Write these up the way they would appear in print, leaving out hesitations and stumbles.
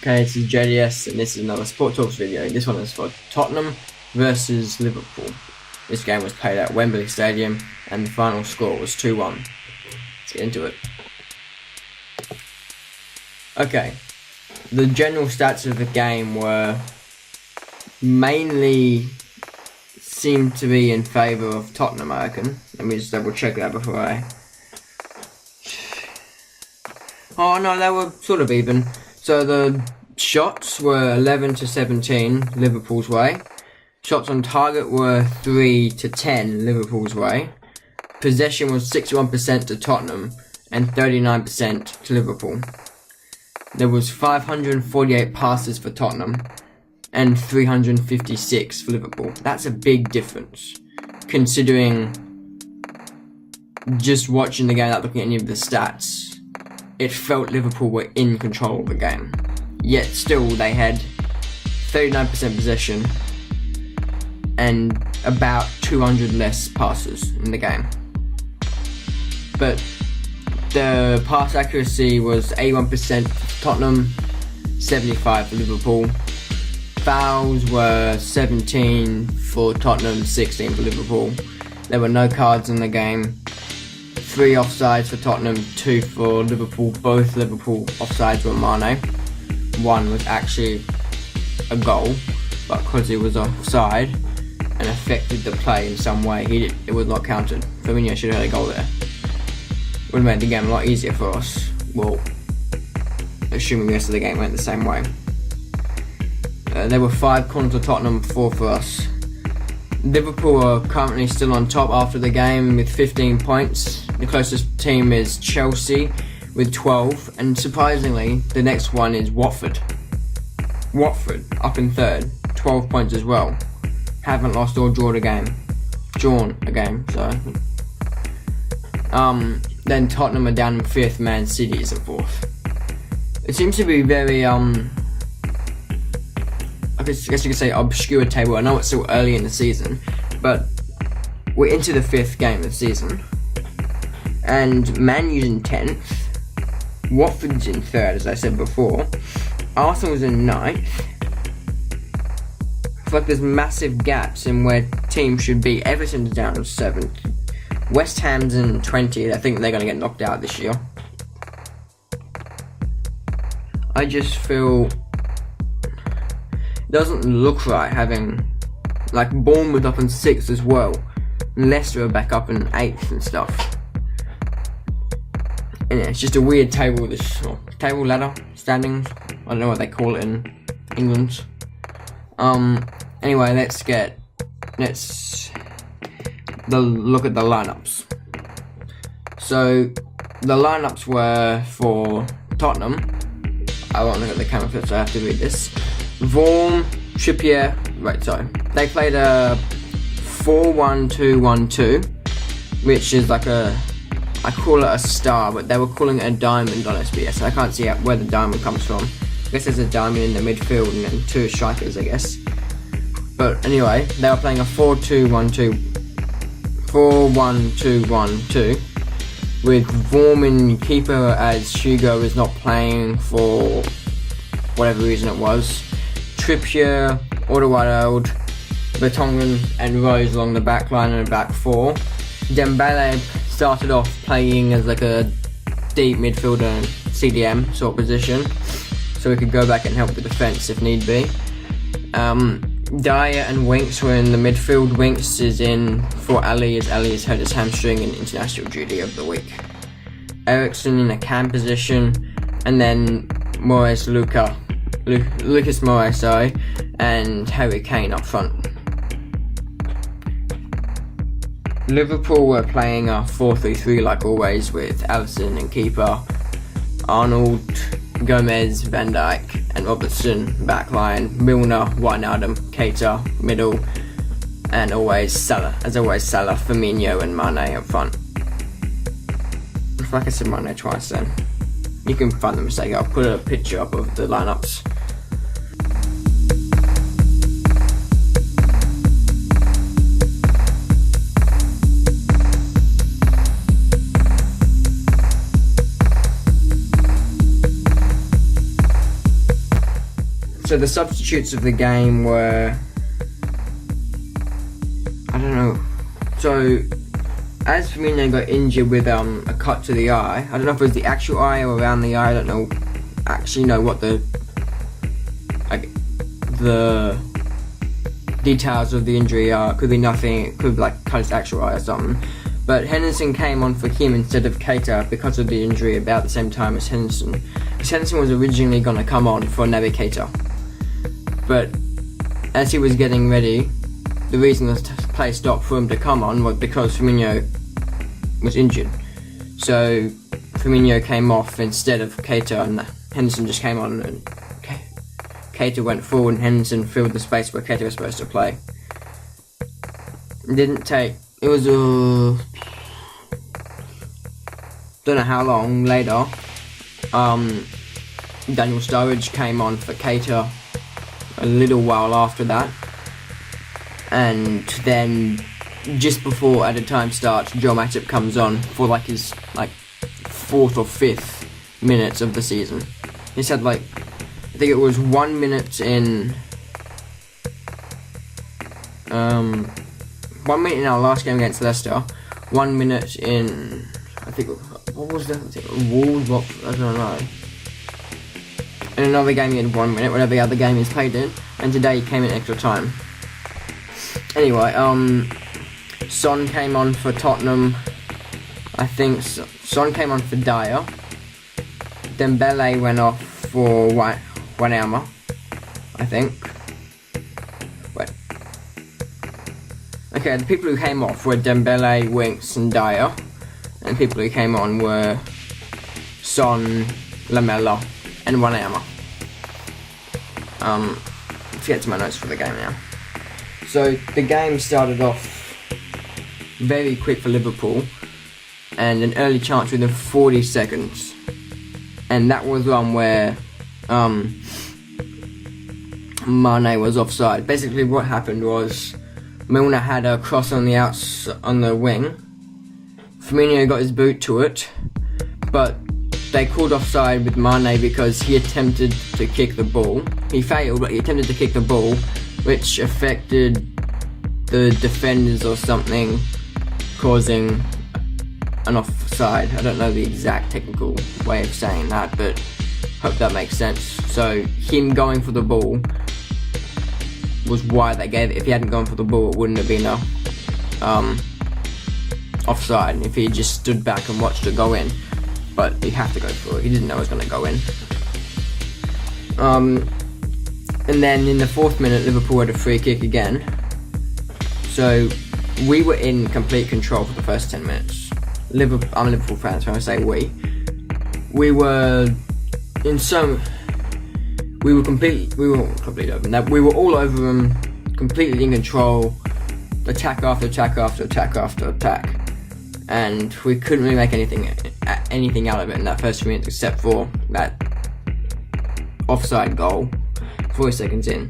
Okay, this is JDS and this is another Sport Talks video. This one is for Tottenham versus Liverpool. This game was played at Wembley Stadium and the final score was 2-1. Let's get into it. Okay, the general stats of the game were mainly seemed to be in favour of Tottenham, I reckon. Let me just double check that before I... Oh no, they were sort of even. So the shots were 11-17 Liverpool's way. Shots on target were 3-10 Liverpool's way. Possession was 61% to Tottenham and 39% to Liverpool. There was 548 passes for Tottenham and 356 for Liverpool. That's a big difference, considering just watching the game without looking at any of the stats. It felt Liverpool were in control of the game. Yet still they had 39% possession and about 200 less passes in the game. But the pass accuracy was 81% for Tottenham, 75% for Liverpool. Fouls were 17 for Tottenham, 16 for Liverpool. There were no cards in the game. 3 offsides for Tottenham, 2 for Liverpool. Both Liverpool offsides were Mane. One was actually a goal, but because it was offside and affected the play in some way, it was not counted. Firmino should have had a goal there. Would have made the game a lot easier for us. Well, assuming the rest of the game went the same way. There were 5 corners for Tottenham, 4 for us. Liverpool are currently still on top after the game with 15 points. The closest team is Chelsea with 12, and surprisingly, the next one is Watford. Watford up in 3rd, 12 points as well. Haven't lost or drawn a game. Then Tottenham are down in 5th, Man City is in 4th. It seems to be very, I guess you could say obscure table. I know it's still early in the season, but we're into the 5th game of the season. And Man U's in 10th. Watford's in 3rd, as I said before. Arsenal's in 9th. I feel like there's massive gaps in where teams should be. Everton's down in 7th. West Ham's in 20th. I think they're going to get knocked out this year. I just feel it doesn't look right having like Bournemouth up in 6th as well. Leicester are back up in 8th and stuff. And yeah, it's just a weird table, this table ladder standings. I don't know what they call it in England. Anyway, let's look at the lineups. So the lineups were for Tottenham. I won't look at the camera first, so I have to read this. Vorm, Trippier, they played a 4-1-2-1-2, which is like I call it a star, but they were calling it a diamond on SBS. I can't see where the diamond comes from. I guess there's a diamond in the midfield and then 2 strikers, I guess. But anyway, they were playing a 4-1-2-1-2 with Vorm in keeper, as Hugo is not playing for whatever reason it was. Trippier, Alderweireld, Vertonghen and Rose along the back line and a back 4. Dembele started off playing as like a deep midfielder and CDM sort of position, so he could go back and help the defence if need be. Dyer and Winks were in the midfield. Winks is in for Ali, as Ali has hurt his hamstring in international duty of the week. Ericsson in a cam position, and then Lucas Moraes, and Harry Kane up front. Liverpool were playing a 4-3-3 like always, with Alisson in keeper, Arnold, Gomez, Van Dijk and Robertson backline, Milner, Wijnaldum, Keita middle, and Salah, Firmino and Mane up front. I feel like I said Mane twice then. You can find the mistake. I'll put a picture up of the lineups. So the substitutes of the game were, I don't know. So as Firmino got injured with a cut to the eye, I don't know if it was the actual eye or around the eye. I don't know what the details of the injury are. Could be nothing. It could be like cut his actual eye or something. But Henderson came on for him instead of Keita because of the injury about the same time as Henderson. Because Henderson was originally going to come on for Naby Keita. But as he was getting ready, the reason the play stopped for him to come on was because Firmino was injured. So Firmino came off instead of Keita, and Henderson just came on, and Keita went forward and Henderson filled the space where Keita was supposed to play. It was don't know how long later, Daniel Sturridge came on for Keita a little while after that, and then just before added time starts, Joe Matip comes on for his 4th or 5th minutes of the season. He said I think it was 1 minute in 1 minute in our last game against Leicester, 1 minute in, I think, what was that? Wolves, I don't know. In another game he had 1 minute, whatever the other game he's played in, and today he came in extra time. Anyway, Son came on for Tottenham. I think Son came on for Dyer. Dembele went off for Wanyama, I think. Wait. Okay, the people who came off were Dembele, Winks and Dyer. And people who came on were Son, Lamela and Wanyama. Let's get to my notes for the game now. So the game started off very quick for Liverpool, and an early chance within 40 seconds. And that was one where Mane was offside. Basically what happened was Milner had a cross on the wing. Firmino got his boot to it, but they called offside with Mane because he attempted to kick the ball. He failed, but he attempted to kick the ball, which affected the defenders or something, causing an offside. I don't know the exact technical way of saying that, but hope that makes sense. So him going for the ball was why they gave it. If he hadn't gone for the ball, it wouldn't have been a offside if he just stood back and watched it go in. But he had to go for it. He didn't know it was going to go in. And then in the 4th minute, Liverpool had a free kick again. So we were in complete control for the first 10 minutes. I'm a Liverpool fan, so I say we. We were completely open. We were all over them, completely in control, attack after attack after attack after attack, and we couldn't really make anything out of it in that first few minutes, except for that offside goal, 40 seconds in.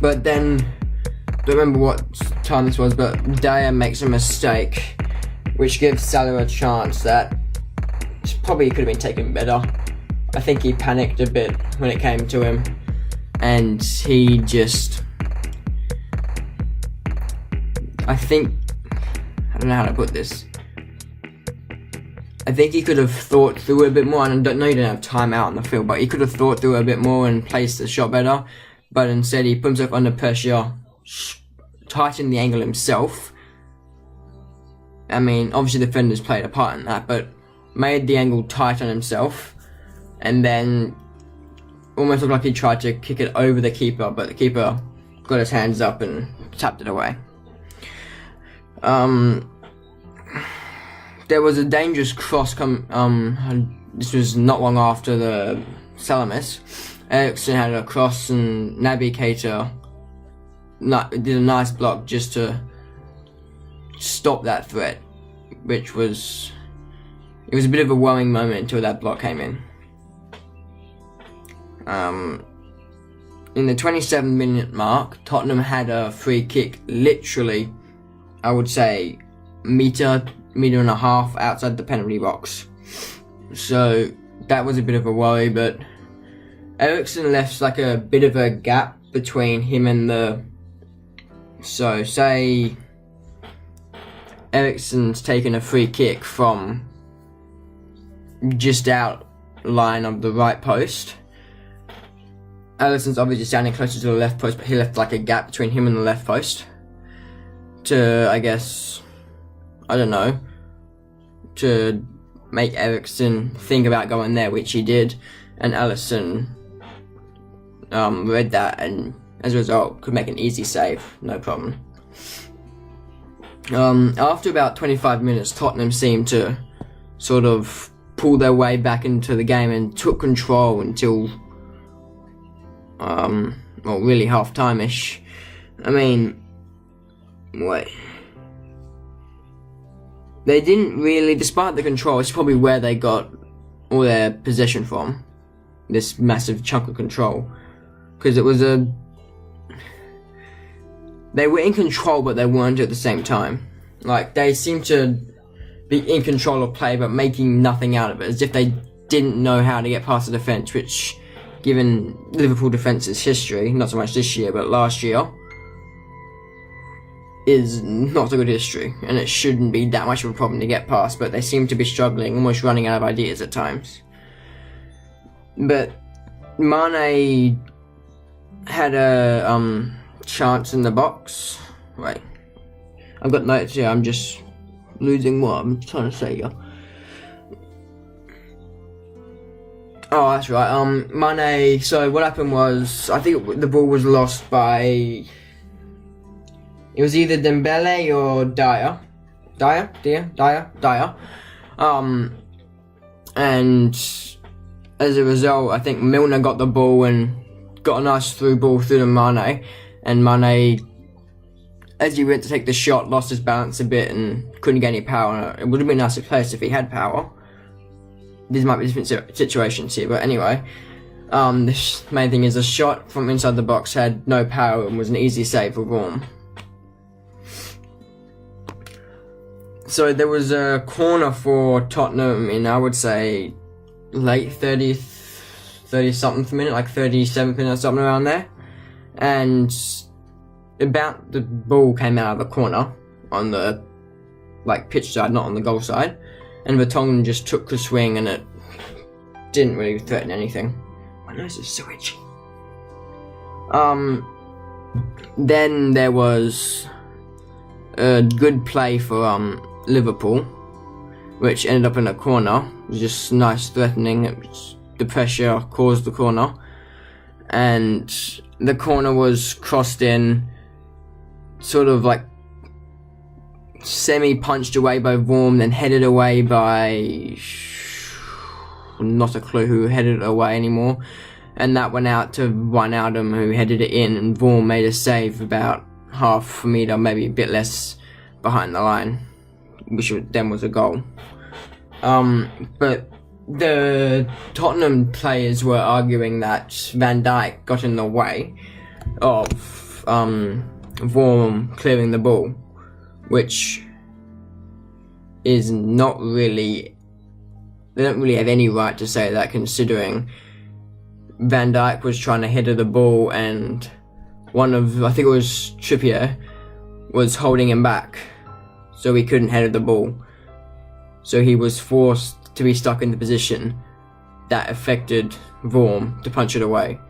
But then, don't remember what time this was, but Dyer makes a mistake, which gives Salah a chance that probably could have been taken better. I think he panicked a bit when it came to him, and he just, I don't know how to put this. I think he could have thought through it a bit more, and I don't know he didn't have time out on the field, but he could have thought through it a bit more and placed the shot better, but instead he put himself under pressure, tightened the angle himself. I mean, obviously the defenders played a part in that, but made the angle tight on himself, and then almost looked like he tried to kick it over the keeper, but the keeper got his hands up and tapped it away. There was a dangerous cross this was not long after the Salah miss. Eriksen had a cross and Naby Keita did a nice block just to stop that threat, which was, it was a bit of a worrying moment until that block came in. In the 27-minute mark, Tottenham had a free kick literally, I would say, meter and a half outside the penalty box. So that was a bit of a worry, but Eriksen left like a bit of a gap between him and so say Eriksen's taken a free kick from just out line of the right post. Alisson's obviously standing closer to the left post, but he left like a gap between him and the left post to, I guess, I don't know, to make Eriksen think about going there, which he did, and Alisson read that, and as a result could make an easy save, no problem. After about 25 minutes, Tottenham seemed to sort of pull their way back into the game and took control until well, really half-time-ish. I mean, wait. They didn't really, despite the control, it's probably where they got all their possession from. This massive chunk of control. Because it was they were in control, but they weren't at the same time. Like, they seemed to be in control of play, but making nothing out of it. As if they didn't know how to get past the defence, which, given Liverpool defence's history, not so much this year, but last year, is not a good history, and it shouldn't be that much of a problem to get past, but they seem to be struggling, almost running out of ideas at times. But Mane had a chance in the box. Wait, I've got notes here, I'm just losing what I'm trying to say here. Oh, that's right. Mane. So what happened was, I think the ball was lost by. It was either Dembele or Dyer. And as a result, I think Milner got the ball and got a nice through ball through to Mane. And Mane, as he went to take the shot, lost his balance a bit and couldn't get any power. It would have been nice to place if he had power. These might be different situations here, but anyway, the main thing is a shot from inside the box had no power and was an easy save for Vorm. So there was a corner for Tottenham in, I would say, late 30-something minute, like 37th minute or something around there. And about the ball came out of the corner on the pitch side, not on the goal side. And Vertonghen just took the swing and it didn't really threaten anything. My nose is so itchy. Then there was a good play for Liverpool, which ended up in a corner. It was just nice threatening. The pressure caused the corner. And the corner was crossed in, sort of like semi-punched away by Vorm, then headed away by not a clue who headed it away anymore, and that went out to Wijnaldum, who headed it in, and Vorm made a save about half a metre, maybe a bit less behind the line, which then was a goal. But the Tottenham players were arguing that Van Dijk got in the way of Vorm clearing the ball, which is not really, they don't really have any right to say that, considering Van Dijk was trying to header the ball and one of, I think it was Trippier, was holding him back so he couldn't header the ball, so he was forced to be stuck in the position that affected Vorm to punch it away.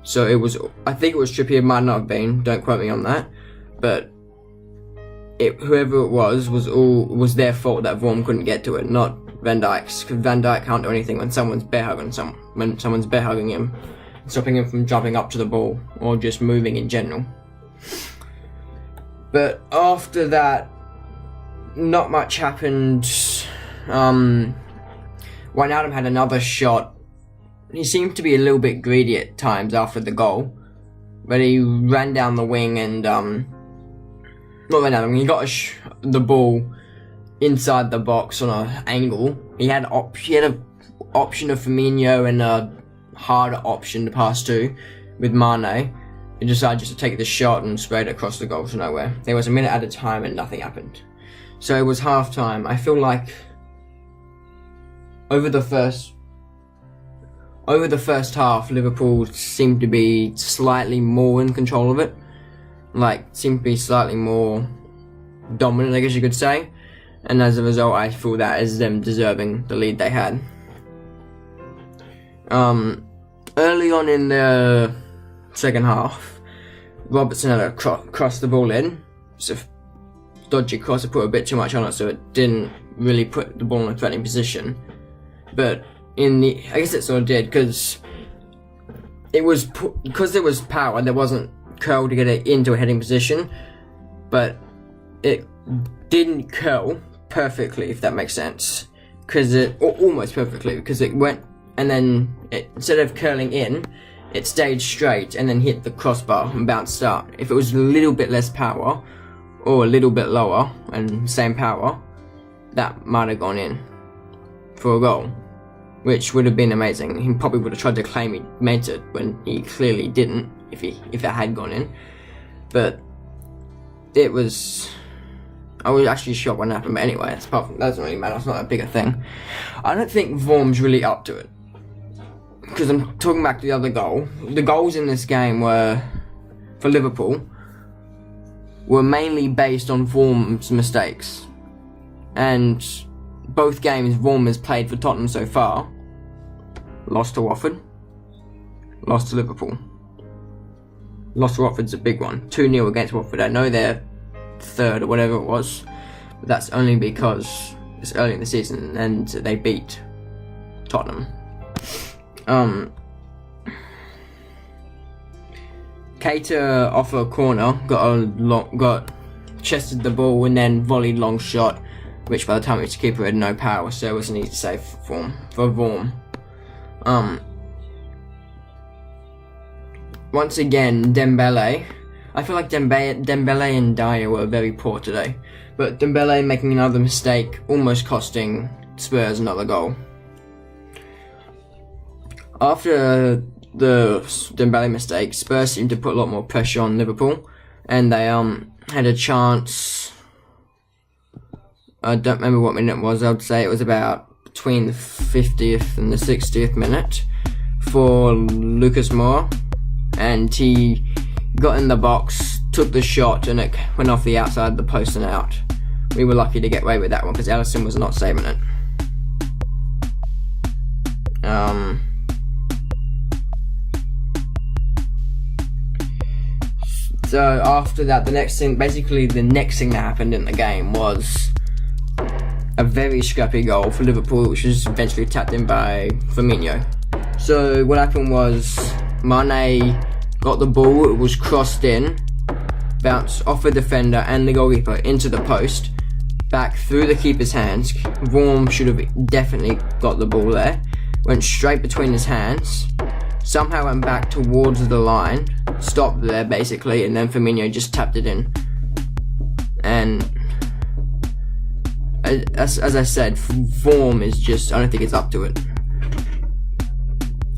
So it was, I think it was Trippier, might not have been, don't quote me on that, but whoever it was their fault that Vorm couldn't get to it, not Van Dijk's, because Van Dijk can't do anything when someone's bear hugging him, stopping him from jumping up to the ball or just moving in general. But after that, not much happened. Wijnaldum had another shot. He seemed to be a little bit greedy at times after the goal, but he ran down the wing and he got the ball inside the box on an angle. He had an option of Firmino and a harder option to pass to with Mane. He decided just to take the shot and sprayed it across the goal to nowhere. There was a minute at a time and nothing happened. So it was half time. I feel like over the first over the first half, Liverpool seemed to be slightly more in control of it. Like, seemed to be slightly more dominant, I guess you could say. And as a result, I feel that is them deserving the lead they had. Early on in the second half, Robertson had a cross the ball in. It's a dodgy cross, it put a bit too much on it, so it didn't really put the ball in a threatening position. But I guess it sort of did, because there was power, there wasn't curl to get it into a heading position, but it didn't curl perfectly, if that makes sense, or almost perfectly, because it went, and then instead of curling in, it stayed straight and then hit the crossbar and bounced out. If it was a little bit less power, or a little bit lower and same power, that might have gone in for a goal, which would have been amazing. He probably would have tried to claim he made it when he clearly didn't, if it had gone in. But I was actually shocked when it happened. But anyway, that doesn't really matter. It's not that big a thing. I don't think Vorm's really up to it, because I'm talking back to the other goal. The goals in this game were, for Liverpool, were mainly based on Vorm's mistakes. And both games Vorm has played for Tottenham so far, lost to Watford, lost to Liverpool. Lost to Watford's a big one. 2-0 against Watford. I know they're third or whatever it was, but that's only because it's early in the season and they beat Tottenham. Keita off a corner got chested the ball and then volleyed long shot, which by the time it was the keeper had no power, so it was an easy save for Vorm. Once again, Dembele. I feel like Dembele and Dyer were very poor today, but Dembele making another mistake, almost costing Spurs another goal. After the Dembele mistake, Spurs seemed to put a lot more pressure on Liverpool, and they had a chance. I don't remember what minute it was. I would say it was about between the 50th and the 60th minute for Lucas Moura, and he got in the box, took the shot, and it went off the outside of the post and out. We were lucky to get away with that one because Alisson was not saving it. So after that, the next thing that happened in the game was a very scrappy goal for Liverpool, which was eventually tapped in by Firmino. So what happened was Mane got the ball, it was crossed in, bounced off a defender and the goalkeeper into the post, back through the keeper's hands. Vorm should have definitely got the ball there, went straight between his hands, somehow went back towards the line, stopped there basically, and then Firmino just tapped it in. And as I said, Vorm is just, I don't think it's up to it.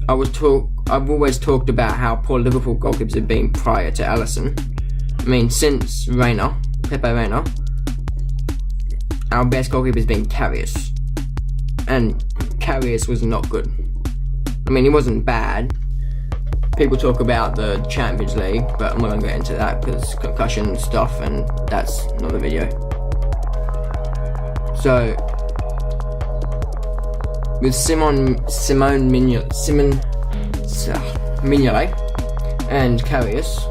I've always talked about how poor Liverpool goalkeepers have been prior to Alisson. I mean, since Pepe Reina, our best goalkeeper has been Karius. And Karius was not good. I mean, he wasn't bad. People talk about the Champions League, but I'm not going to get into that because concussion stuff, and that's not the video. So, with Simone Mignolet and Karius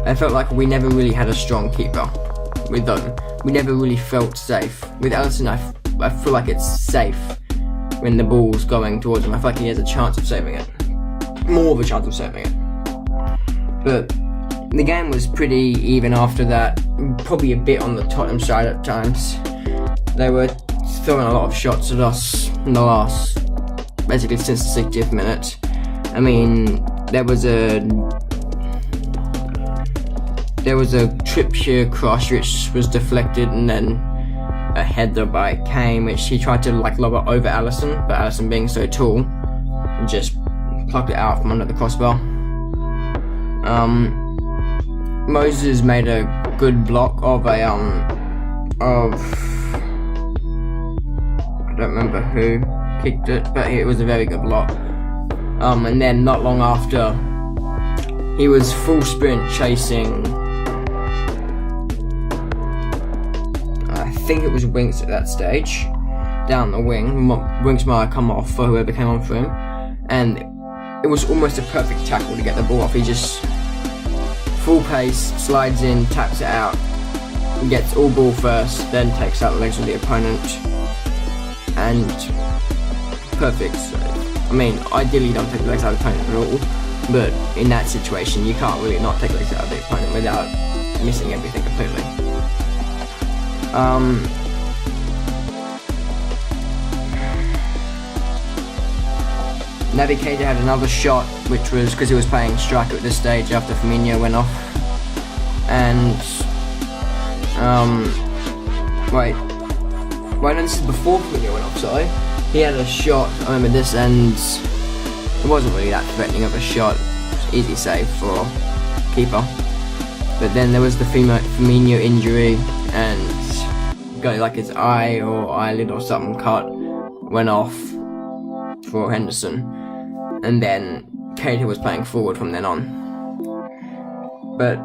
I felt like we never really had a strong keeper with them. We never really felt safe. With Alisson, I feel like it's safe when the ball's going towards him. I feel like he has a chance of saving it. More of a chance of saving it. But the game was pretty even after that. Probably a bit on the Tottenham side at times. They were throwing a lot of shots at us in the last, basically since the 60th minute. I mean, there was a Trippier cross which was deflected, and then a header by Kane which he tried to lob it over Alisson, but Alisson being so tall just plucked it out from under the crossbar. Moses made a good block of don't remember who kicked it, but it was a very good block. And then not long after, he was full sprint chasing, I think it was Winks at that stage, down the wing. Winks might have come off for whoever came on for him, and it was almost a perfect tackle to get the ball off. He just full pace, slides in, taps it out, gets all ball first, then takes out the legs of the opponent, and perfect. I mean, ideally you don't take the legs out of the opponent at all, but in that situation you can't really not take the legs out of the opponent without missing everything completely. Navigator had another shot, which was because he was playing striker at this stage after Firmino went off. And wait, no, this is before Firmino went off. Sorry, he had a shot. I remember this, and it wasn't really that threatening of a shot. Easy save for keeper. But then there was the Firmino injury, and got like his eye or eyelid or something cut, went off for Henderson. And then Keita was playing forward from then on. But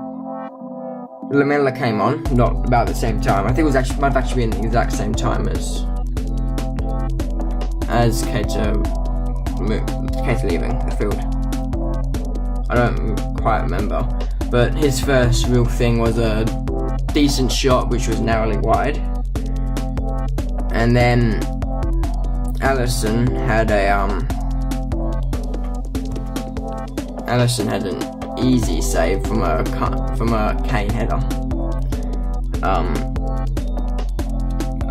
Lamela came on, not about the same time. I think it was actually might have actually been the exact same time as Keita leaving the field. I don't quite remember. But his first real thing was a decent shot, which was narrowly wide. And then Alisson had an easy save from a Kane header.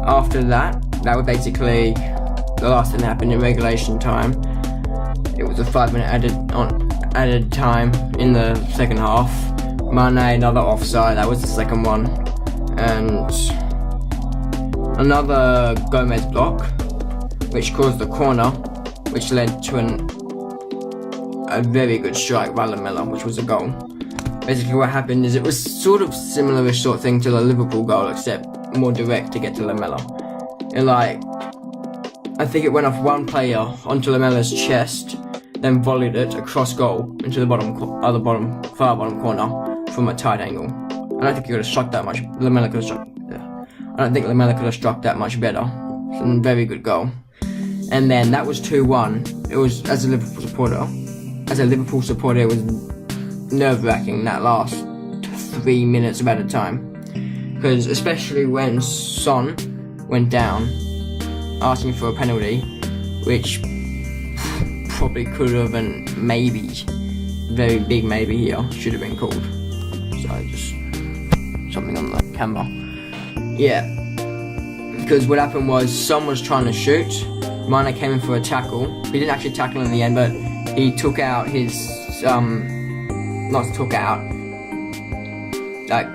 After that was basically the last thing that happened in regulation time. It was a 5-minute added time in the second half. Mane, another offside, that was the second one, and another Gomez block, which caused the corner, which led to a very good strike by Lamela, which was a goal. Basically what happened is it was sort of similar-ish sort of thing to the Liverpool goal, except more direct to get to Lamela. I think it went off one player onto Lamela's chest, then volleyed it across goal into the far bottom corner from a tight angle. I don't think he could have struck that much. Lamela could have struck. I don't think Lamela could have struck that much better. It's a very good goal. And then that was 2-1. It was, as a Liverpool supporter, it was nerve-wracking that last 3 minutes of added time, because especially when Son went down asking for a penalty, which probably could have, and maybe, very big maybe here, should have been called. So just something on the camera. Yeah, because what happened was Son was trying to shoot. Mane came in for a tackle. He didn't actually tackle in the end, but he took out his,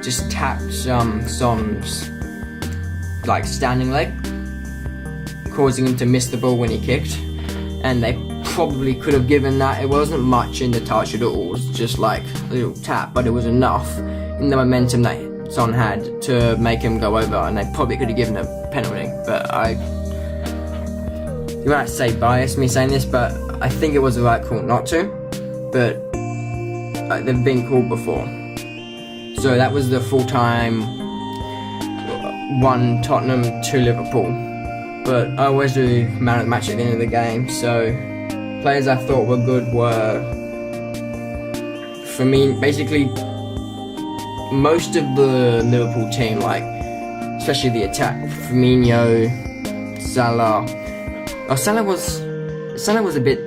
just tapped Son's, standing leg, causing him to miss the ball when he kicked. And they probably could have given that. It wasn't much in the touch at all, it was just like a little tap, but it was enough in the momentum that Son had to make him go over, and they probably could have given a penalty. But you might say bias me saying this, but I think it was the right call not to, but they've been called before. So that was the full-time 1 Tottenham 2 Liverpool. But I always do man of the match at the end of the game, so players I thought were good were, for me, basically most of the Liverpool team, especially the attack, Firmino, Salah. Salah was a bit.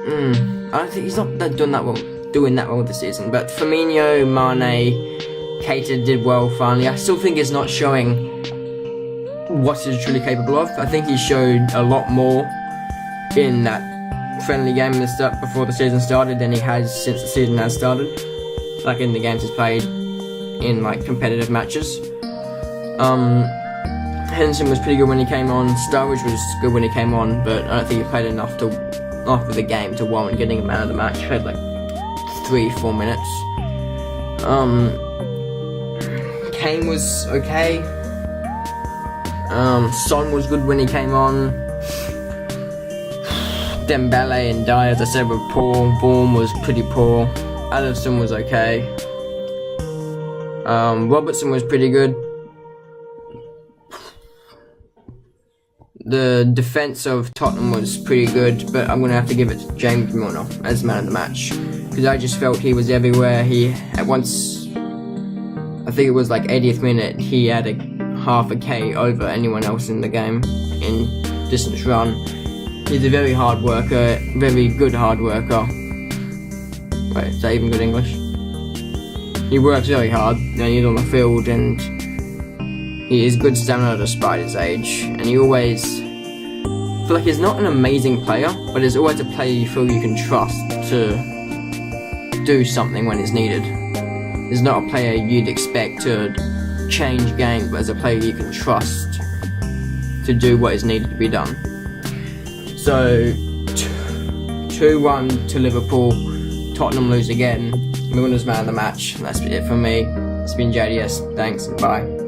I don't think he's not doing that well this season. But Firmino, Mane, Keita did well finally. I still think he's not showing what he's truly capable of. I think he showed a lot more in that friendly game before the season started than he has since the season has started. In the games he's played in competitive matches. Henderson was pretty good when he came on. Sturridge was good when he came on, but I don't think he played enough after the game to warrant getting a man of the match. He played 3-4 minutes. Kane was okay. Son was good when he came on. Dembele and Dyer, as I said, were poor. Vaughan was pretty poor. Alisson was okay. Robertson was pretty good. The defence of Tottenham was pretty good, but I'm going to have to give it to James Milner as man of the match, because I just felt he was everywhere. He, at once, I think it was like 80th minute, he had half a K over anyone else in the game in distance run. He's a very hard worker, very good hard worker. Wait, is that even good English? He works very hard when he's on the field, and he is good stamina despite his age. And he always, I feel like he's not an amazing player, but he's always a player you feel you can trust to do something when it's needed. He's not a player you'd expect to change games, but as a player you can trust to do what is needed to be done. So 2-1 to Liverpool. Tottenham lose again. Milner's man of the match. That's it from me. It's been JDS. Thanks and bye.